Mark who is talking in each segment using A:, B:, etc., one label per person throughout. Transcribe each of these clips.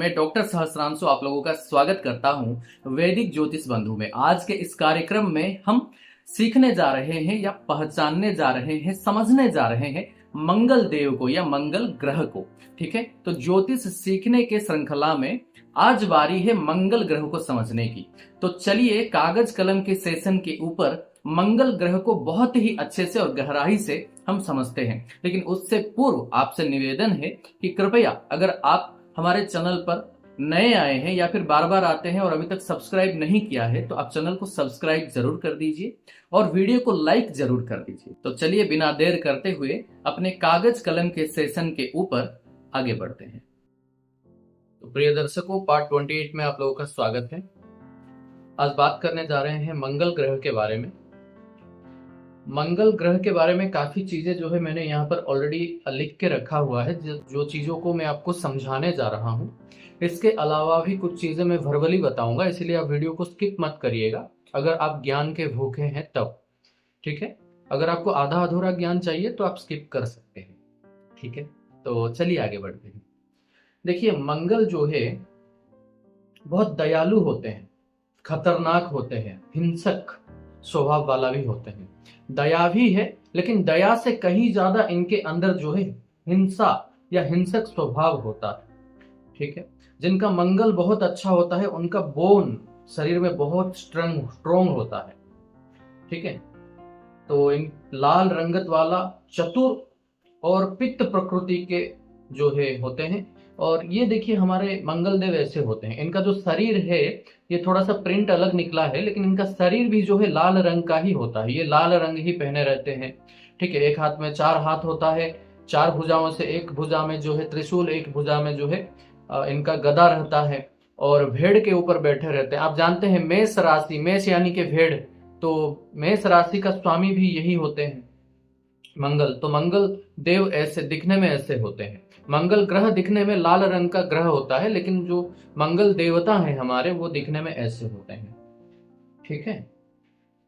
A: मैं डॉक्टर सहस्रांशु आप लोगों का स्वागत करता हूं वैदिक ज्योतिष बंधु में। आज के इस कार्यक्रम में हम सीखने जा रहे हैं या पहचानने जा रहे हैं, समझने जा रहे हैं मंगल देव को या मंगल ग्रह को। ठीक है, तो ज्योतिष सीखने के श्रृंखला में आज बारी है मंगल ग्रह को समझने की। तो चलिए कागज कलम के सेशन के ऊपर मंगल ग्रह को बहुत ही अच्छे से और गहराई से हम समझते हैं। लेकिन उससे पूर्व आपसे निवेदन है कि कृपया अगर आप हमारे चैनल पर नए आए हैं या फिर बार बार आते हैं और अभी तक सब्सक्राइब नहीं किया है तो आप चैनल को सब्सक्राइब जरूर कर दीजिए और वीडियो को लाइक जरूर कर दीजिए। तो चलिए बिना देर करते हुए अपने कागज कलम के सेशन के ऊपर आगे बढ़ते हैं। तो प्रिय दर्शकों, पार्ट 28 में आप लोगों का स्वागत है। आज बात करने जा रहे हैं मंगल ग्रह के बारे में। मंगल ग्रह के बारे में काफी चीजें जो है मैंने यहाँ पर ऑलरेडी लिख के रखा हुआ है, जो चीजों को मैं आपको समझाने जा रहा हूँ। इसके अलावा भी कुछ चीजें मैं वर्बली बताऊंगा, इसलिए आप वीडियो को स्किप मत करिएगा अगर आप ज्ञान के भूखे हैं तब। ठीक है, अगर आपको आधा अधूरा ज्ञान चाहिए तो आप स्किप कर सकते हैं। ठीक है, तो चलिए आगे बढ़ते हैं। देखिए, मंगल जो है बहुत दयालु होते हैं, खतरनाक होते हैं, हिंसक स्वभाव वाला भी होते हैं। दया भी है, लेकिन दया से कहीं ज्यादा इनके अंदर जो है हिंसा या हिंसक स्वभाव होता है। ठीक है, जिनका मंगल बहुत अच्छा होता है उनका बोन शरीर में बहुत स्ट्रॉन्ग होता है। ठीक है, तो इन लाल रंगत वाला चतुर और पित्त प्रकृति के जो है होते हैं। और ये देखिए हमारे मंगल देव ऐसे होते हैं। इनका जो शरीर है ये थोड़ा सा प्रिंट अलग निकला है, लेकिन इनका शरीर भी जो है लाल रंग का ही होता है। ये लाल रंग ही पहने रहते हैं। ठीक है, एक हाथ में 4 हाथ होता है, 4 भुजाओं से एक भुजा में जो है त्रिशूल, एक भुजा में जो है इनका गदा रहता है और भेड़ के ऊपर बैठे रहते हैं। आप जानते हैं मेष राशि, मेष यानी कि भेड़, तो मेष राशि का स्वामी भी यही होते हैं मंगल। तो मंगल देव ऐसे दिखने में ऐसे होते हैं। मंगल ग्रह दिखने में लाल रंग का ग्रह होता है, लेकिन जो मंगल देवता है हमारे वो दिखने में ऐसे होते हैं। ठीक है,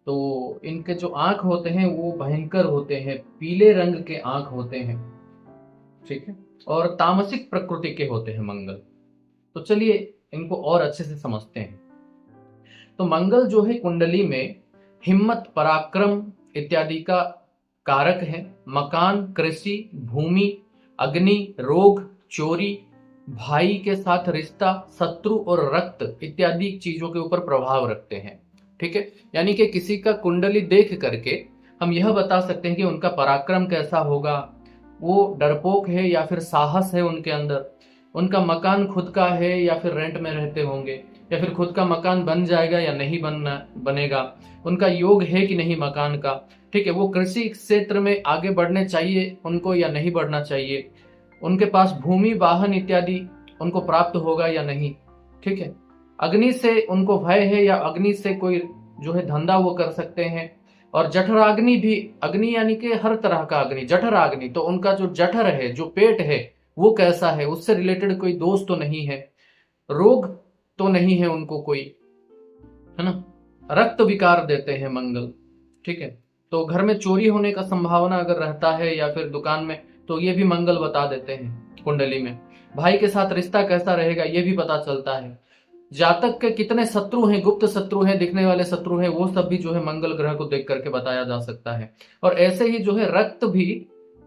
A: तो इनके जो आंख होते हैं वो भयंकर होते हैं, पीले रंग के आंख होते हैं। ठीक है, और तामसिक प्रकृति के होते हैं मंगल। तो चलिए इनको और अच्छे से समझते हैं। तो मंगल जो है कुंडली में हिम्मत, पराक्रम इत्यादि का कारक है। मकान, कृषि, भूमि, अग्नि, रोग, चोरी, भाई के साथ रिश्ता, शत्रु और रक्त इत्यादि चीजों के ऊपर प्रभाव रखते हैं। ठीक है, यानी कि किसी का कुंडली देख करके हम यह बता सकते हैं कि उनका पराक्रम कैसा होगा, वो डरपोक है या फिर साहस है उनके अंदर, उनका मकान खुद का है या फिर रेंट में रहते होंगे, या फिर खुद का मकान बन जाएगा या नहीं बनेगा, उनका योग है कि नहीं मकान का। ठीक है, वो कृषि क्षेत्र में आगे बढ़ने चाहिए उनको या नहीं बढ़ना चाहिए, उनके पास भूमि, वाहन इत्यादि उनको प्राप्त होगा या नहीं। ठीक है, अग्नि से उनको भय है या अग्नि से कोई जो है धंधा वो कर सकते हैं। और जठराग्नि भी, अग्नि यानी कि हर तरह का अग्नि, जठराग्नि, तो उनका जो जठर है, जो पेट है वो कैसा है, उससे रिलेटेड कोई दोष तो नहीं है, रोग तो नहीं है उनको कोई, है ना। रक्त विकार देते हैं मंगल। ठीक है, तो घर में चोरी होने का संभावना अगर रहता है या फिर दुकान में, तो ये भी मंगल बता देते हैं कुंडली में। भाई के साथ रिश्ता कैसा रहेगा ये भी पता चलता है। जातक के कितने शत्रु हैं, गुप्त शत्रु हैं, दिखने वाले शत्रु हैं, वो सब भी जो है मंगल ग्रह को देख करके बताया जा सकता है। और ऐसे ही जो है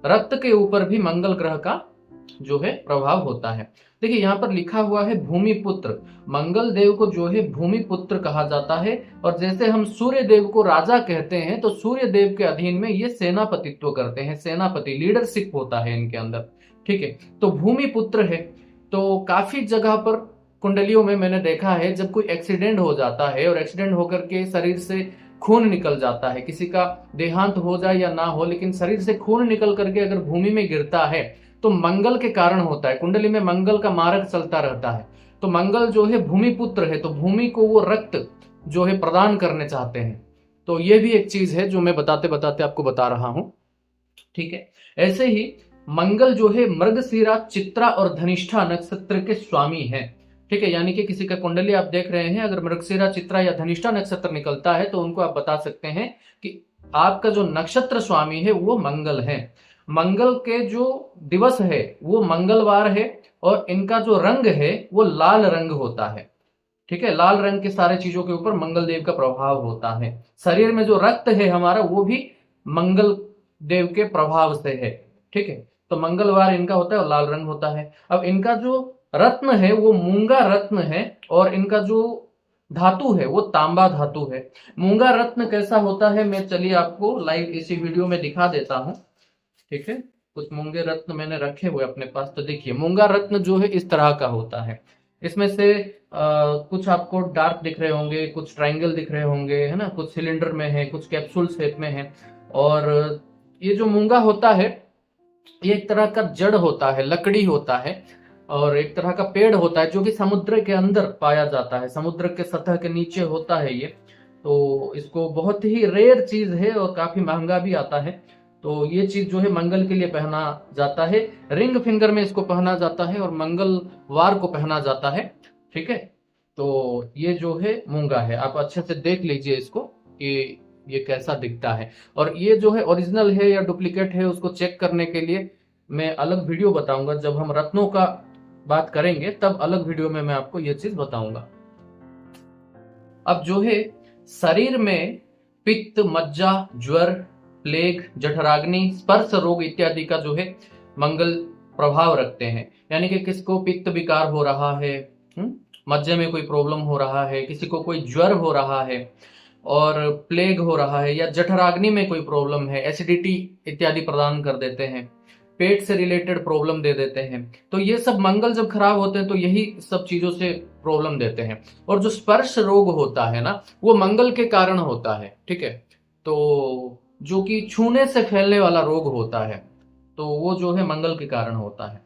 A: रक्त के ऊपर भी मंगल ग्रह का जो है प्रभाव होता है। देखिए यहाँ पर लिखा हुआ है भूमि पुत्र। मंगल देव को जो है भूमि पुत्र कहा जाता है। और जैसे हम सूर्य देव को राजा कहते हैं, तो सूर्य देव के अधीन में ये सेनापतित्व करते हैं, सेनापति, लीडरशिप होता है इनके अंदर। ठीक है, तो भूमि पुत्र है। तो काफी जगह पर कुंडलियों में मैंने देखा है जब कोई एक्सीडेंट हो जाता है और एक्सीडेंट होकर के शरीर से खून निकल जाता है, किसी का देहांत हो जाए या ना हो, लेकिन शरीर से खून निकल करके अगर भूमि में गिरता है तो मंगल के कारण होता है। कुंडली में मंगल का मार्ग चलता रहता है। तो मंगल जो है भूमि पुत्र है, तो भूमि को वो रक्त जो है प्रदान करने चाहते हैं। तो ये भी एक चीज है जो मैं बताते बताते आपको बता रहा हूं। ठीक है, ऐसे ही मंगल जो है मृगशिरा, चित्रा और धनिष्ठा नक्षत्र के स्वामी है। ठीक है, यानी कि किसी का कुंडली आप देख रहे हैं, अगर मृगशिरा, चित्रा या धनिष्ठा नक्षत्र निकलता है तो उनको आप बता सकते हैं कि आपका जो नक्षत्र स्वामी है वो मंगल है। मंगल के जो दिवस है वो मंगलवार है, और इनका जो रंग है वो लाल रंग होता है। ठीक है, लाल रंग के सारे चीजों के ऊपर मंगल देव का प्रभाव होता है। शरीर में जो रक्त है हमारा वो भी मंगल देव के प्रभाव से है। ठीक है, तो मंगलवार इनका होता है और लाल रंग होता है। अब इनका जो रत्न है वो मूंगा रत्न है और इनका जो धातु है वो तांबा धातु है। मूंगा रत्न कैसा होता है मैं चलिए आपको लाइव इसी वीडियो में दिखा देता हूं। ठीक है, कुछ मूंगे रत्न मैंने रखे हुए अपने पास, तो देखिए मूंगा रत्न जो है इस तरह का होता है। इसमें से कुछ आपको डार्क दिख रहे होंगे, कुछ ट्रायंगल दिख रहे होंगे, है ना, कुछ सिलेंडर में है, कुछ कैप्सूल शेप में है। और ये जो मूंगा होता है ये एक तरह का जड़ होता है, लकड़ी होता है और एक तरह का पेड़ होता है जो कि समुद्र के अंदर पाया जाता है, समुद्र के सतह के नीचे होता है ये। तो इसको बहुत ही रेयर चीज है और काफी महंगा भी आता है। तो ये चीज जो है मंगल के लिए पहना जाता है, रिंग फिंगर में इसको पहना जाता है और मंगलवार को पहना जाता है। ठीक है, तो ये जो है मूंगा है, आप अच्छे से देख लीजिए इसको कि ये कैसा दिखता है। और ये जो है ओरिजिनल है या डुप्लीकेट है उसको चेक करने के लिए मैं अलग वीडियो बताऊंगा। जब हम रत्नों का बात करेंगे तब अलग वीडियो में मैं आपको ये चीज बताऊंगा। अब जो है शरीर में पित्त, मज्जा, ज्वर, प्लेग, जठराग्नि, स्पर्श रोग इत्यादि का जो है मंगल प्रभाव रखते हैं। यानी कि किसको पित्त विकार हो रहा है, मज्जे में कोई प्रॉब्लम हो रहा है, किसी को कोई ज्वर हो रहा है और प्लेग हो रहा है, या जठराग्नि में कोई प्रॉब्लम है, एसिडिटी इत्यादि प्रदान कर देते हैं, पेट से रिलेटेड प्रॉब्लम दे देते हैं। तो ये सब मंगल जब खराब होते हैं तो यही सब चीजों से प्रॉब्लम देते हैं। और जो स्पर्श रोग होता है ना वो मंगल के कारण होता है। ठीक है, तो जो कि छूने से फैलने वाला रोग होता है तो वो जो है मंगल के कारण होता है।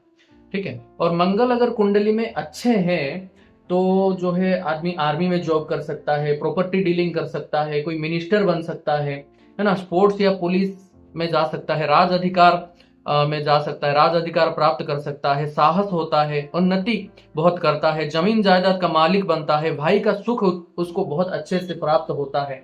A: ठीक है, और मंगल अगर कुंडली में अच्छे हैं तो जो है आदमी आर्मी में जॉब कर सकता है, प्रॉपर्टी डीलिंग कर सकता है, कोई मिनिस्टर बन सकता है ना, स्पोर्ट्स या पुलिस में जा सकता है, राज अधिकार में जा सकता है, राज अधिकार प्राप्त कर सकता है, साहस होता है, उन्नति बहुत करता है, जमीन जायदाद का मालिक बनता है, भाई का सुख उसको बहुत अच्छे से प्राप्त होता है।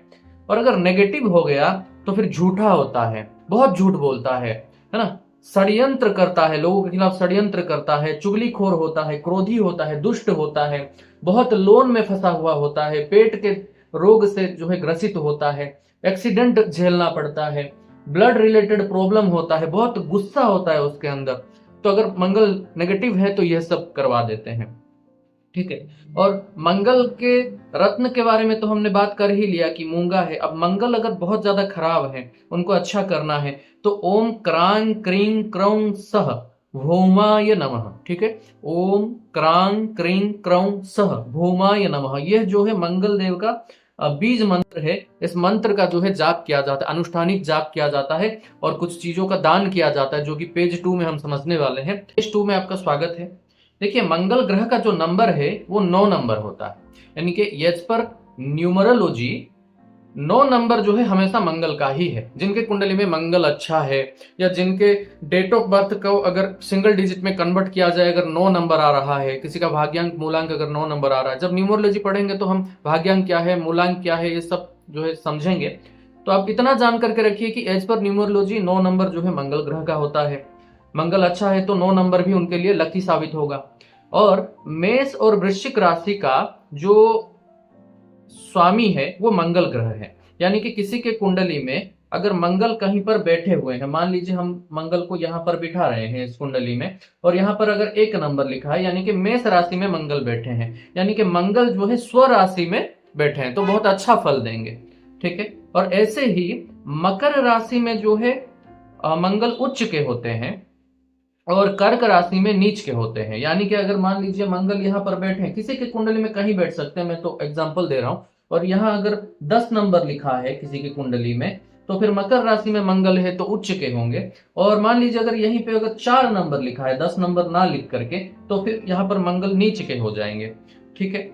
A: और अगर नेगेटिव हो गया तो फिर झूठा होता है, बहुत झूठ बोलता है ना, षड्यंत्र करता है, लोगों के खिलाफ षड्यंत्र करता है, चुगलीखोर होता है, क्रोधी होता है, दुष्ट होता है, बहुत लोन में फंसा हुआ होता है, पेट के रोग से जो है ग्रसित होता है, एक्सीडेंट झेलना पड़ता है, ब्लड रिलेटेड प्रॉब्लम होता है, बहुत गुस्सा होता है उसके अंदर। तो अगर मंगल नेगेटिव है तो यह सब करवा देते हैं। ठीक है, और मंगल के रत्न के बारे में तो हमने बात कर ही लिया कि मूंगा है। अब मंगल अगर बहुत ज्यादा खराब है, उनको अच्छा करना है तो ओम क्रांग क्रीं क्रौं सह भूमाय नमः। ठीक है, ओम क्रांग क्रीं क्रौं सह भूमाय नमः, यह जो है मंगल देव का बीज मंत्र है। इस मंत्र का जो है जाप किया जाता है, अनुष्ठानिक जाप किया जाता है और कुछ चीजों का दान किया जाता है जो कि पेज 2 में हम समझने वाले हैं। पेज 2 में आपका स्वागत है। देखिए मंगल ग्रह का जो नंबर है वो 9 नंबर होता है, यानी कि एज पर न्यूमरोलॉजी 9 नंबर जो है हमेशा मंगल का ही है। जिनके कुंडली में मंगल अच्छा है या जिनके डेट ऑफ बर्थ को अगर सिंगल डिजिट में कन्वर्ट किया जाए, अगर 9 नंबर आ रहा है, किसी का भाग्यांक मूलांक अगर 9 नंबर आ रहा है, जब न्यूमरोलॉजी पढ़ेंगे तो हम भाग्यांक क्या है, मूलांक क्या है, ये सब जो है समझेंगे। तो आप इतना जान करके रखिए कि एज पर न्यूमरोलॉजी 9 नंबर जो है मंगल ग्रह का होता है। मंगल अच्छा है तो 9 नंबर भी उनके लिए लकी साबित होगा। और मेष और वृश्चिक राशि का जो स्वामी है वो मंगल ग्रह है, यानी कि किसी के कुंडली में अगर मंगल कहीं पर बैठे हुए हैं, मान लीजिए हम मंगल को यहाँ पर बिठा रहे हैं इस कुंडली में, और यहाँ पर अगर 1 नंबर लिखा है यानी कि मेष राशि में मंगल बैठे हैं, यानी कि मंगल जो है स्व राशि में बैठे हैं तो बहुत अच्छा फल देंगे। ठीक है, और ऐसे ही मकर राशि में जो है मंगल उच्च के होते हैं और कर्क राशि में नीच के होते हैं। यानी कि अगर मान लीजिए मंगल यहाँ पर बैठे हैं, किसी के कुंडली में कहीं बैठ सकते हैं, मैं तो एग्जांपल दे रहा हूं, और यहाँ अगर 10 नंबर लिखा है किसी की कुंडली में तो फिर मकर राशि में मंगल है तो उच्च के होंगे। और मान लीजिए अगर यहीं पे अगर 4 नंबर लिखा है, 10 नंबर ना लिख करके, तो फिर यहाँ पर मंगल नीच के हो जाएंगे। ठीक है,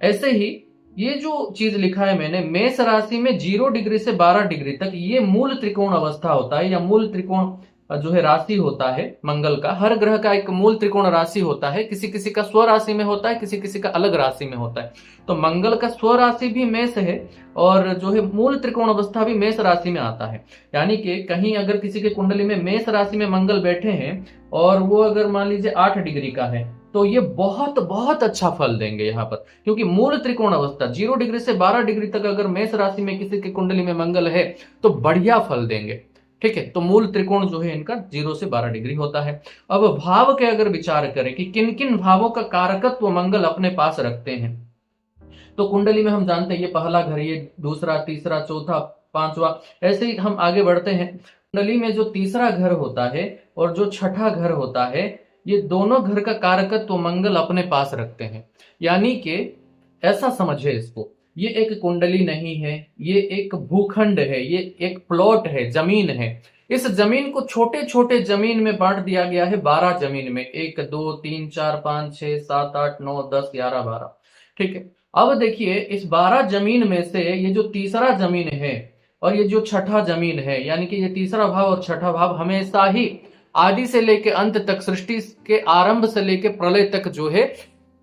A: ऐसे ही ये जो चीज लिखा है मैंने, मेष राशि में 0 डिग्री से 12 डिग्री तक ये मूल त्रिकोण अवस्था होता है या मूल त्रिकोण जो है राशि होता है मंगल का, हर ग्रह का एक मूल त्रिकोण राशि होता है, किसी किसी का स्व राशि में होता है, किसी किसी का अलग राशि में होता है। तो मंगल का स्व राशि भी मेष है और जो है मूल त्रिकोण अवस्था भी मेष राशि में आता है। यानी कि कहीं अगर किसी के कुंडली में मेष राशि में मंगल बैठे हैं और वो अगर मान लीजिए 8 डिग्री का है, तो ये बहुत बहुत अच्छा फल देंगे यहाँ पर, क्योंकि मूल त्रिकोण अवस्था 0 डिग्री से 12 डिग्री तक अगर मेष राशि में किसी के कुंडली में मंगल है तो बढ़िया फल देंगे। ठीक है, तो मूल त्रिकोण जो है इनका 0 से 12 डिग्री होता है। अब भाव के अगर विचार करें कि किन किन भावों का कारकत्व मंगल अपने पास रखते हैं, तो कुंडली में हम जानते हैं ये पहला घर, ये दूसरा, तीसरा, चौथा, पांचवा, ऐसे ही हम आगे बढ़ते हैं। कुंडली में जो तीसरा घर होता है और जो छठा घर होता है, ये दोनों घर का कारकत्व मंगल अपने पास रखते हैं। यानी कि ऐसा समझे इसको, ये एक कुंडली नहीं है, ये एक भूखंड है, ये एक प्लॉट है, जमीन है। इस जमीन को छोटे छोटे जमीन में बांट दिया गया है, 12 जमीन में, 1 2 3 4 5 6 7 8 9 10 11 12। ठीक है, अब देखिए इस 12 जमीन में से ये जो तीसरा जमीन है और ये जो छठा जमीन है, यानी कि ये तीसरा भाव और छठा भाव हमेशा ही आदि से लेके अंत तक, सृष्टि के आरंभ से लेके प्रलय तक जो है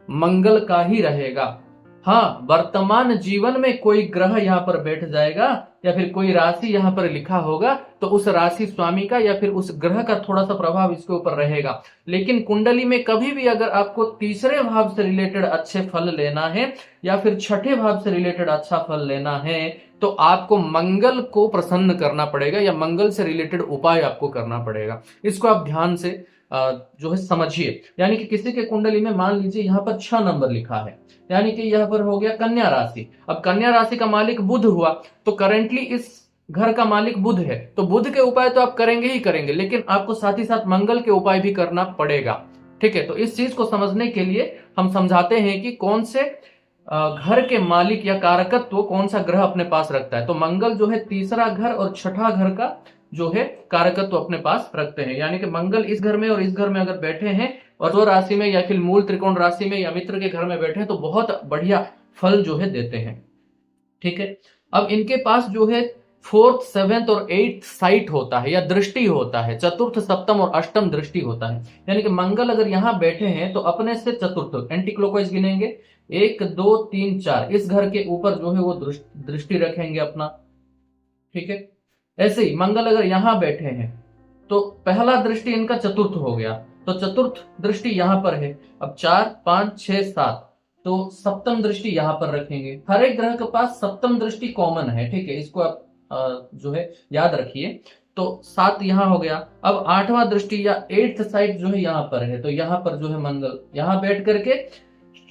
A: मंगल का ही रहेगा। हाँ, वर्तमान जीवन में कोई ग्रह यहाँ पर बैठ जाएगा या फिर कोई राशि यहाँ पर लिखा होगा तो उस राशि स्वामी का या फिर उस ग्रह का थोड़ा सा प्रभाव इसके ऊपर रहेगा। लेकिन कुंडली में कभी भी अगर आपको तीसरे भाव से रिलेटेड अच्छे फल लेना है या फिर छठे भाव से रिलेटेड अच्छा फल लेना है तो आपको मंगल को प्रसन्न करना पड़ेगा या मंगल से रिलेटेड उपाय आपको करना पड़ेगा। इसको आप ध्यान से जो है समझिए। यानी कि किसी के कुंडली में मान लीजिए यहाँ पर 6 नंबर लिखा है, यानी कि यहाँ पर हो गया कन्या राशि। अब कन्या राशि का मालिक बुध हुआ, तो करेंटली इस घर का मालिक बुध है, तो बुध के उपाय तो आप करेंगे ही करेंगे, लेकिन आपको साथ ही साथ मंगल के उपाय भी करना पड़ेगा। ठीक है, तो इस चीज को समझने के लिए हम समझाते हैं कि कौन से घर के मालिक या कारकत्व कौन सा ग्रह अपने पास रखता है। तो मंगल जो है तीसरा घर और छठा घर का जो है कारकत्व अपने पास रखते हैं। यानी कि मंगल इस घर में और इस घर में अगर बैठे हैं और जो राशि में या फिर मूल त्रिकोण राशि में या मित्र के घर में बैठे हैं तो बहुत बढ़िया फल जो है देते हैं। ठीक है, अब इनके पास जो है 4th 7th और 8th साइट होता है या दृष्टि होता है, चतुर्थ, सप्तम और अष्टम दृष्टि होता है। यानी कि मंगल अगर यहां बैठे हैं तो अपने से चतुर्थ एंटी क्लॉकवाइज गिनेंगे, 1 2 3 4, इस घर के ऊपर जो है वो दृष्टि रखेंगे अपना। ठीक है, ऐसे ही मंगल अगर यहां बैठे हैं तो पहला दृष्टि इनका चतुर्थ हो गया, तो चतुर्थ दृष्टि यहां पर है। अब 4 5 6 7, तो सप्तम दृष्टि यहां पर रखेंगे। हर एक ग्रह के पास सप्तम दृष्टि कॉमन है। ठीक है, इसको आप जो है याद रखिए। तो 7 यहां हो गया। अब 8वां दृष्टि या 8th साइड जो है यहां पर है, तो यहां पर जो है मंगल यहां बैठ करके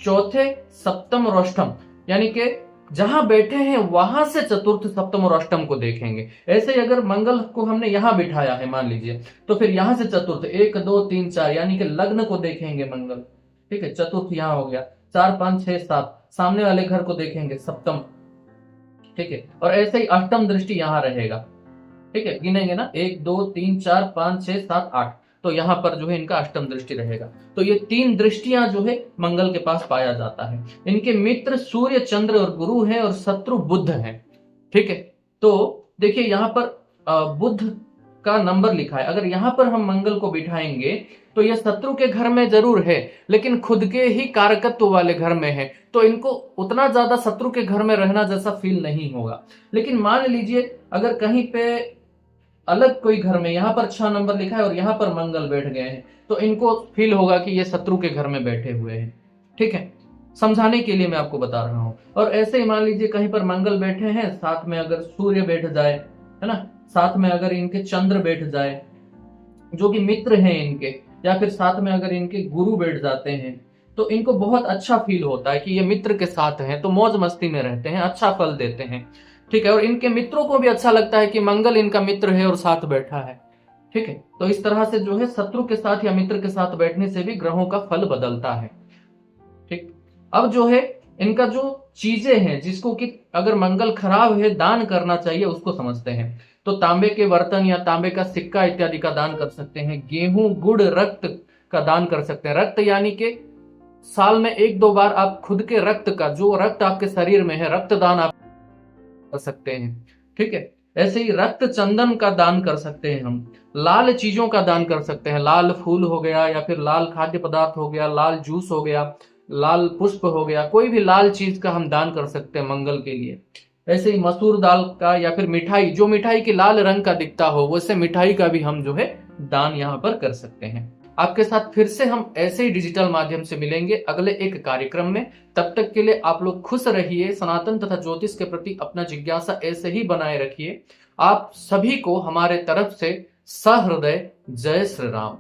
A: चौथे, सप्तम और अष्टम, यानी कि जहां बैठे हैं वहां से चतुर्थ, सप्तम और अष्टम को देखेंगे। ऐसे ही अगर मंगल को हमने यहां बिठाया है मान लीजिए, तो फिर यहां से चतुर्थ 1 2 3 4, यानी कि लग्न को देखेंगे मंगल। ठीक है, चतुर्थ यहां हो गया, 4 5 6 7, सामने वाले घर को देखेंगे सप्तम। ठीक है, और ऐसे ही अष्टम दृष्टि यहां रहेगा। ठीक है, गिनेंगे ना, 1 2 3 4 5 6 7 8, तो यहां पर जो है इनका अष्टम दृष्टि रहेगा। तो ये 3 दृष्टियां जो है मंगल के पास पाया जाता है। इनके मित्र सूर्य, चंद्र और गुरु हैं और शत्रु बुध हैं। ठीक है, तो देखिए यहां पर बुध का नंबर लिखा है। अगर यहां पर हम मंगल को बिठाएंगे तो यह शत्रु के घर में जरूर है लेकिन खुद के ही कारकत्व वाले घर में है, तो इनको उतना ज्यादा शत्रु के घर में रहना जैसा फील नहीं होगा। लेकिन मान लीजिए अगर कहीं पे अलग कोई घर में, यहां पर 6 नंबर लिखा है और यहां पर मंगल बैठ गए हैं, तो इनको फील होगा कि ये शत्रु के घर में बैठे हुए हैं। ठीक है, समझाने के लिए मैं आपको बता रहा हूं। और ऐसे ही मान लीजिए कहीं पर मंगल बैठे हैं, साथ में अगर सूर्य बैठ जाए, है ना, साथ में अगर इनके चंद्र बैठ जाए जो कि मित्र हैं इनके, या फिर साथ में अगर इनके गुरु बैठ जाते हैं, तो इनको बहुत अच्छा फील होता है कि ये मित्र के साथ हैं, तो मौज मस्ती में रहते हैं, अच्छा फल देते हैं। ठीक है, और इनके मित्रों को भी अच्छा लगता है कि मंगल इनका मित्र है और साथ बैठा है। ठीक है, तो इस तरह से जो है शत्रु के साथ या मित्र के साथ बैठने से भी ग्रहों का फल बदलता है। ठीक, अब जो है इनका जो चीजें हैं जिसको कि अगर मंगल खराब है दान करना चाहिए उसको समझते हैं। तो तांबे के बर्तन या तांबे का सिक्का इत्यादि का दान कर सकते हैं। गेहूं, गुड़, रक्त का दान कर सकते हैं। रक्त यानी कि साल में 1-2 बार आप खुद के रक्त का, जो रक्त आपके शरीर में है, रक्तदान आप कर सकते हैं। ठीक है, ऐसे ही रक्त चंदन का दान कर सकते हैं हम। लाल चीजों का दान कर सकते हैं, लाल फूल हो गया या फिर लाल खाद्य पदार्थ हो गया, लाल जूस हो गया, लाल पुष्प हो गया, कोई भी लाल चीज का हम दान कर सकते हैं मंगल के लिए। ऐसे ही मसूर दाल का या फिर मिठाई, जो मिठाई के लाल रंग का दिखता हो वैसे मिठाई का भी हम जो है दान यहाँ पर कर सकते हैं। आपके साथ फिर से हम ऐसे ही डिजिटल माध्यम से मिलेंगे अगले एक कार्यक्रम में। तब तक के लिए आप लोग खुश रहिए, सनातन तथा ज्योतिष के प्रति अपना जिज्ञासा ऐसे ही बनाए रखिए। आप सभी को हमारे तरफ से सहृदय जय श्री राम।